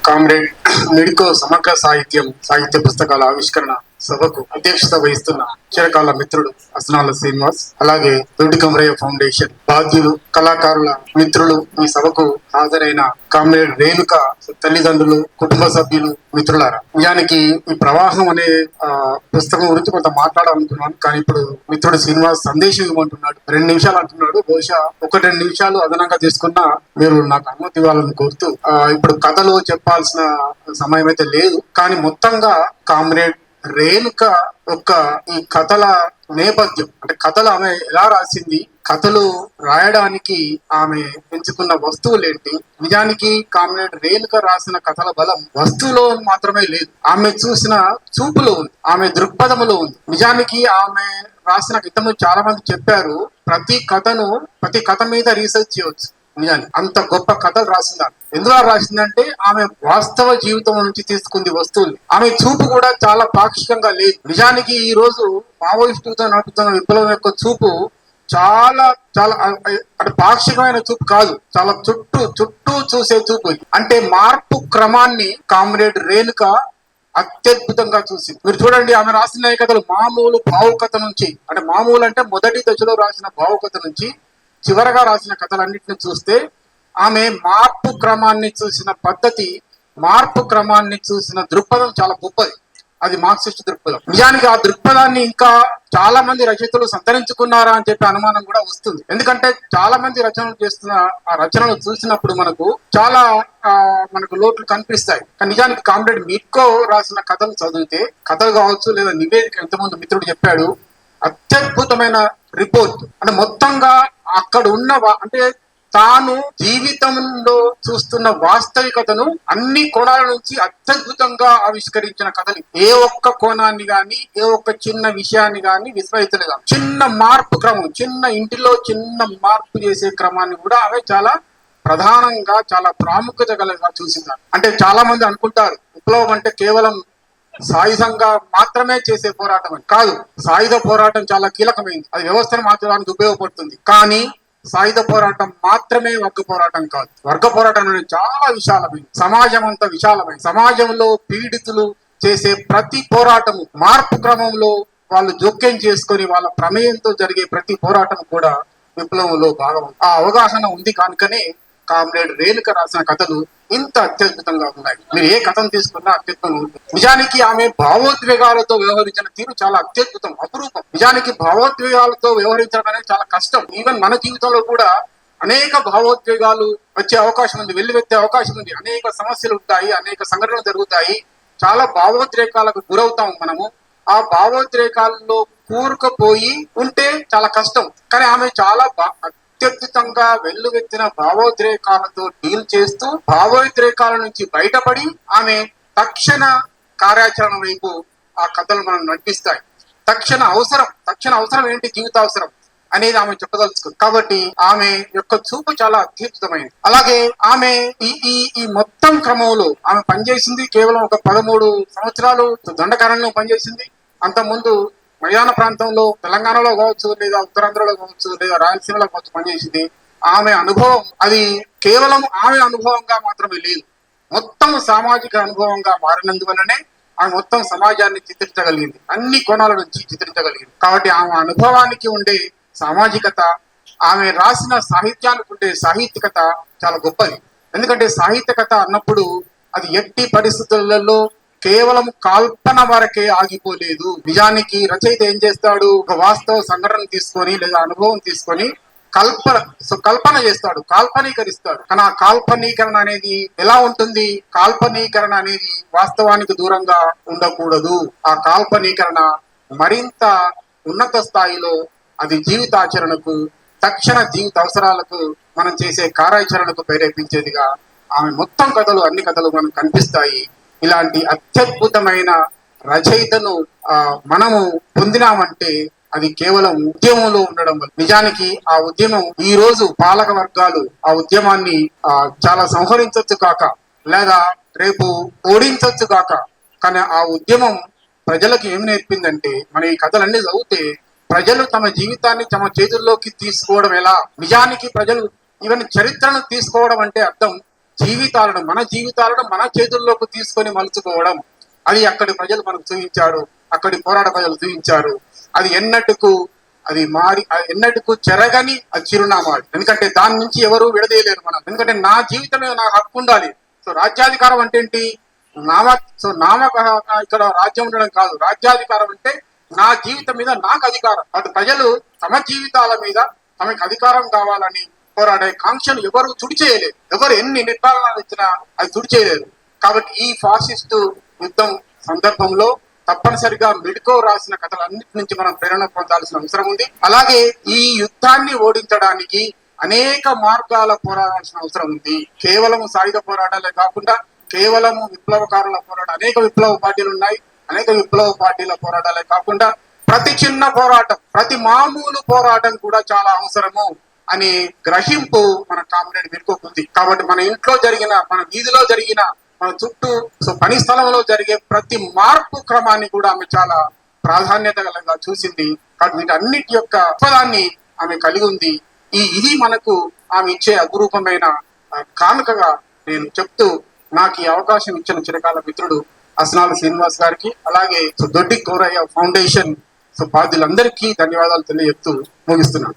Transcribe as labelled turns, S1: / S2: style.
S1: Comrade medico సమగ్ర సాహిత్య పుస్తకాల ఆవిష్కరణ సభకు అధ్యక్షత వహిస్తున్న చిరకాల మిత్రుడు అసనాల శ్రీనివాస్, అలాగే దొడ్డి కమరయ్య ఫౌండేషన్ బాధ్యులు, కళాకారుల మిత్రులు, ఈ సభకు హాజరైన కామ్రేడ్ రేణుక తల్లిదండ్రులు, కుటుంబ సభ్యులు, మిత్రులారా, నిజానికి ఈ ప్రవాహం అనే పుస్తకం గురించి కొంత మాట్లాడాలనుకున్నాను. కానీ ఇప్పుడు మిత్రుడు శ్రీనివాస్ సందేశం ఇవ్వమంటున్నాడు. 2 నిమిషాలు అంటున్నాడు. బహుశా 1-2 నిమిషాలు అదనంగా తీసుకున్నా మీరు నాకు అనుమతి ఇవ్వాలని కోరుతూ, ఇప్పుడు కథలు చెప్పాల్సిన సమయం అయితే లేదు. కానీ మొత్తంగా కామ్రేడ్ రేణుక యొక్క ఈ కథల నేపథ్యం, అంటే కథలు ఆమె ఎలా రాసింది, కథలు రాయడానికి ఆమె ఎంచుకున్న వస్తువులేంటి. నిజానికి కామ్రేడ్ రేణుక రాసిన కథల బలం వస్తువులో మాత్రమే లేదు, ఆమె చూసిన చూపులో ఉంది, ఆమె దృక్పథములో ఉంది. నిజానికి ఆమె రాసిన గీతంలో చాలా మంది చెప్పారు, ప్రతి కథ మీద రీసెర్చ్ చేయవచ్చు. నిజానికి అంత గొప్ప కథలు రాసిందారు. ఎందులో రాసిందంటే ఆమె వాస్తవ జీవితం నుంచి తీసుకుంది వస్తువుల్ని. ఆమె చూపు కూడా చాలా పాక్షికంగా లేదు. నిజానికి ఈ రోజు మావోయిస్టులతో నడుపుతున్న విప్లవం యొక్క చూపు చాలా చాలా అంటే పాక్షికమైన చూపు కాదు, చాలా చుట్టూ చూసే చూపు. అంటే మార్పు క్రమాన్ని కామ్రేడ్ రేణుక అత్యద్భుతంగా చూసింది. మీరు చూడండి, ఆమె రాసిన కథలు మామూలు భావుకథ నుంచి, అంటే మామూలు అంటే మొదటి దశలో రాసిన భావుకథ నుంచి చివరగా రాసిన కథలన్నింటినీ చూస్తే ఆమె మార్పు క్రమాన్ని చూసిన పద్ధతి, మార్పు క్రమాన్ని చూసిన దృక్పథం చాలా గొప్పది. అది మార్క్సిస్ట్ దృక్పథం. నిజానికి ఆ దృక్పథాన్ని ఇంకా చాలా మంది రచయితలు సంతరించుకున్నారా అని చెప్పి అనుమానం కూడా వస్తుంది. ఎందుకంటే చాలా మంది రచనలు చేస్తున్న ఆ రచనలు చూసినప్పుడు మనకు లోట్లు కనిపిస్తాయి. కానీ నిజానికి కామ్రేడ్ మెడికో రాసిన కథలు చదివితే, కథలు కావచ్చు లేదా నివేదిక, ఇంతకుముందు మిత్రుడు చెప్పాడు, అత్యద్భుతమైన రిపోర్ట్. అంటే మొత్తంగా అక్కడ ఉన్న అంటే తాను జీవితంలో చూస్తున్న వాస్తవికతను అన్ని కోణాల నుంచి అత్యద్భుతంగా ఆవిష్కరించిన కథలు. ఏ ఒక్క కోణాన్ని గాని, ఏ ఒక్క చిన్న విషయాన్ని గాని విస్మరించలేదు. చిన్న మార్పు క్రమం, చిన్న ఇంటిలో చిన్న మార్పు చేసే క్రమాన్ని కూడా ఆమె చాలా ప్రధానంగా, చాలా ప్రాముఖ్యత గలగా చూసింది. అంటే చాలా మంది అనుకుంటారు విప్లవం అంటే కేవలం సాయుధంగా మాత్రమే చేసే పోరాటం అని. కాదు, సాయుధ పోరాటం చాలా కీలకమైంది, అది వ్యవస్థను మార్చడానికి ఉపయోగపడుతుంది. కానీ సాయుధ పోరాటం మాత్రమే వర్గ పోరాటం కాదు. వర్గ పోరాటం అనేది చాలా విశాలమైంది, సమాజం అంతా విశాలమైంది. సమాజంలో పీడితులు చేసే ప్రతి పోరాటము, మార్పు క్రమంలో వాళ్ళు జోక్యం చేసుకొని వాళ్ళ ప్రమేయంతో జరిగే ప్రతి పోరాటం కూడా విప్లవంలో భాగం. ఆ అవగాహన ఉంది కనుకనే కామ్రేడ్ రేణుక రాసిన కథలు ఇంత అత్యద్భుతంగా ఉన్నాయి. మీరు ఏ కథను తీసుకున్నా అత్యద్భుతంగా ఉంటుంది. నిజానికి ఆమె భావోద్వేగాలతో వ్యవహరించిన తీరు చాలా అత్యద్భుతం, అపురూపం. నిజానికి భావోద్వేగాలతో వ్యవహరించడం అనేది చాలా కష్టం. ఈవెన్ మన జీవితంలో కూడా అనేక భావోద్వేగాలు వచ్చే అవకాశం ఉంది, వెల్లువెత్తే అవకాశం ఉంది. అనేక సమస్యలు ఉంటాయి, అనేక సంఘటనలు జరుగుతాయి, చాలా భావోద్రేకాలకు గురవుతాం మనము. ఆ భావోద్రేకాల్లో కూరుకుపోయి ఉంటే చాలా కష్టం. కానీ ఆమె చాలా అత్యద్భుతంగా వెల్లువెత్తిన భావోద్రేకాలతో డీల్ చేస్తూ, భావోద్రేకాల నుంచి బయటపడి ఆమె తక్షణ కార్యాచరణ వైపు ఆ కథలు మనం నడిపిస్తాయి. తక్షణ అవసరం ఏంటి, జీవిత అవసరం అనేది ఆమె చెప్పదలుచుకుంది. కాబట్టి ఆమె యొక్క చూపు చాలా అత్యద్భుతమైంది. అలాగే ఆమె ఈ మొత్తం క్రమంలో ఆమె పనిచేసింది కేవలం ఒక 13 సంవత్సరాలు దండకారణ్యంలో పనిచేసింది. అంత ముందు మయాన ప్రాంతంలో, తెలంగాణలో కావచ్చు, లేదా ఉత్తరాంధ్రలో కావచ్చు, లేదా రాయలసీమలో కావచ్చు పనిచేసింది. ఆమె అనుభవం అది కేవలం ఆమె అనుభవంగా మాత్రమే లేదు, మొత్తం సామాజిక అనుభవంగా మారినందువల్లనే ఆమె మొత్తం సమాజాన్ని చిత్రించగలిగింది, అన్ని కోణాల నుంచి చిత్రించగలిగింది. కాబట్టి ఆమె అనుభవానికి ఉండే సామాజికత, ఆమె రాసిన సాహిత్యానికి ఉండే సాహిత్యకత చాలా గొప్పది. ఎందుకంటే సాహిత్యకత అన్నప్పుడు అది ఎట్టి పరిస్థితులలో కేవలం కల్పన వరకే ఆగిపోలేదు. నిజానికి రచయిత ఏం చేస్తాడు, ఒక వాస్తవ సంఘటన తీసుకొని లేదా అనుభవం తీసుకొని కల్పన చేస్తాడు, కాల్పనీకరిస్తాడు. కానీ ఆ కాల్పనీకరణ అనేది ఎలా ఉంటుంది, కాల్పనీకరణ అనేది వాస్తవానికి దూరంగా ఉండకూడదు. ఆ కాల్పనీకరణ మరింత ఉన్నత స్థాయిలో అది జీవితాచరణకు, తక్షణ జీవిత అవసరాలకు మనం చేసే కార్యాచరణకు ప్రేరేపించేదిగా ఆమె మొత్తం కథలు, అన్ని కథలు మనకు కనిపిస్తాయి. ఇలాంటి అత్యద్భుతమైన రచయితను మనము పొందినామంటే అది కేవలం ఉద్యమంలో ఉండడం వల్ల. నిజానికి ఆ ఉద్యమం ఈ రోజు పాలక వర్గాలు ఆ ఉద్యమాన్ని చాలా సంహరించవచ్చు కాక, లేదా రేపు ఓడించవచ్చు కాక, కానీ ఆ ఉద్యమం ప్రజలకు ఏమి నేర్పిందంటే, మన ఈ కథలన్నీ చదివితే ప్రజలు తమ జీవితాన్ని తమ చేతుల్లోకి తీసుకోవడం ఎలా. నిజానికి ప్రజలు ఈవెన్ చరిత్రను తీసుకోవడం అంటే అర్థం మన జీవితాలను మన చేతుల్లోకి తీసుకొని మలుచుకోవడం, అది అక్కడి ప్రజలు మనకు చూపించారు, అక్కడి పోరాట ప్రజలు చూపించారు. అది ఎన్నటికు చెరగని ఆ చిరునామా. ఎందుకంటే దాని నుంచి ఎవరు విడదీయలేరు మనం. ఎందుకంటే నా జీవితం మీద నాకు హక్కు ఉండాలి. సో రాజ్యాధికారం అంటే ఏంటి? ఇక్కడ రాజ్యం ఉండడం కాదు. రాజ్యాధికారం అంటే నా జీవితం మీద నాకు అధికారం. అటు ప్రజలు తమ జీవితాల మీద తమకు అధికారం కావాలని పోరాడే కాంక్షను ఎవరు తుడిచేయలేరు. ఎవరు ఎన్ని నిర్ధారణలు ఇచ్చినా అది తుడిచేయలేరు. కాబట్టి ఈ ఫాసిస్టు యుద్ధం సందర్భంలో తప్పనిసరిగా మిడ్కో రాసిన కథలన్నిటి నుంచి మనం ప్రేరణ పొందాల్సిన అవసరం ఉంది. అలాగే ఈ యుద్ధాన్ని ఓడించడానికి అనేక మార్గాల పోరాడాల్సిన అవసరం ఉంది. కేవలం సాయుధ పోరాటాలే కాకుండా కేవలము విప్లవకారుల పోరాటం, అనేక విప్లవ పార్టీలు ఉన్నాయి. అనేక విప్లవ పార్టీల పోరాటాలే కాకుండా ప్రతి చిన్న పోరాటం, ప్రతి మామూలు పోరాటం కూడా చాలా అవసరము అని గ్రహింపు మన కామ్రేడ్ మిడ్కోకుంది. కాబట్టి మన ఇంట్లో జరిగిన, మన వీధిలో జరిగిన, మన చుట్టూ పని స్థలంలో జరిగే ప్రతి మార్పు క్రమాన్ని కూడా ఆమె చాలా ప్రాధాన్యత గలగా చూసింది. కాబట్టి వీటన్నిటి యొక్క పదాన్ని ఆమె కలిగి ఉంది. ఇది మనకు ఆమె ఇచ్చే అపురూపమైన కానుకగా నేను చెప్తూ, నాకు ఈ అవకాశం ఇచ్చిన చిరకాల మిత్రుడు అస్నాల శ్రీనివాస్ గారికి, అలాగే దొడ్డి గౌరయ్య ఫౌండేషన్ బాధ్యులందరికీ ధన్యవాదాలు తెలియజెప్తూ ముగిస్తున్నాను.